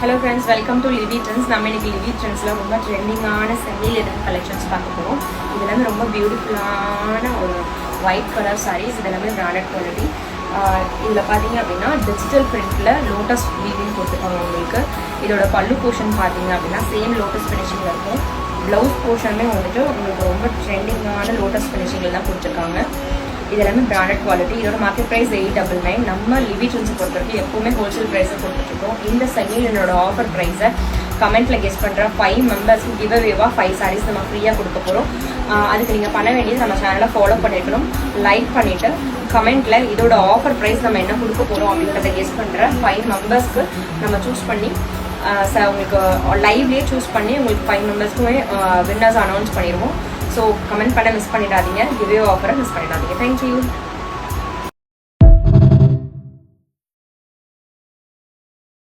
Hello friends, welcome to Livy Trends. நம்ம இன்னைக்கு Livy Trendsல ரொம்ப ட்ரெண்டிங்கான செமி லெதர் கலெக்ஷன்ஸ் பார்க்க போறோம். இதெல்லாம் ரொம்ப பியூட்டிஃபுல்லான ஒரு ஒயிட் கலர் சாரீஸ். இதெல்லாம் பிராண்டட் குவாலிட்டி. இதில் பார்த்தீங்க அப்படின்னா டிஜிட்டல் பிரிண்ட்ல லோட்டஸ் வீவிங் போட்டுருக்காங்க உங்களுக்கு. இதோட பல்லு போர்ஷன் பார்த்தீங்க அப்படின்னா சேம் லோட்டஸ் ஃபினிஷிங்ல இருக்கும். ப்ளவுஸ் போர்ஷனுமே வந்துட்டு உங்களுக்கு ரொம்ப ட்ரெண்டிங்கான லோட்டஸ் ஃபினிஷிங்கில் தான் கொடுத்துருக்காங்க. இது எல்லாமே பிராண்டட் குவாலிட்டி. இதோட மார்க்கெட் ப்ரைஸ் 899. நம்ம லிவி ட்ரெண்ட்ஸ் பொறுத்தவரைக்கும் எப்போவுமே ஹோல்சேல் ப்ரைஸில் கொடுத்துட்ருக்கோம். இந்த செகண்ட் ஆஃபர் ப்ரைஸை கமெண்ட்டில் கெஸ் பண்ணுற 5 மெம்பர்ஸ்க்கு கிவ் அவேவாக 5 சாரீஸ் நம்ம ஃப்ரீயாக கொடுக்க போகிறோம். அதுக்கு நீங்கள் பண்ண வேண்டியது நம்ம சேனலை ஃபாலோ பண்ணிக்கணும், லைக் பண்ணிவிட்டு கமெண்ட்டில் இதோட ஆஃபர் ப்ரைஸ் நம்ம என்ன கொடுக்க போகிறோம் அப்படின்றத கெஸ் பண்ணுற 5 மெம்பர்ஸ்க்கு நம்ம சூஸ் பண்ணி உங்களுக்கு லைவ்லேயே சூஸ் பண்ணி உங்களுக்கு 5 மெம்பர்ஸ்க்குமே வின்னர்ஸ் அனௌன்ஸ் பண்ணிடுவோம். ஸோ கமெண்ட் பண்ண மிஸ் பண்ணிடாதீங்க, கிவ்வே ஆஃபரை மிஸ் பண்ணிடாதீங்க. தேங்க்யூ.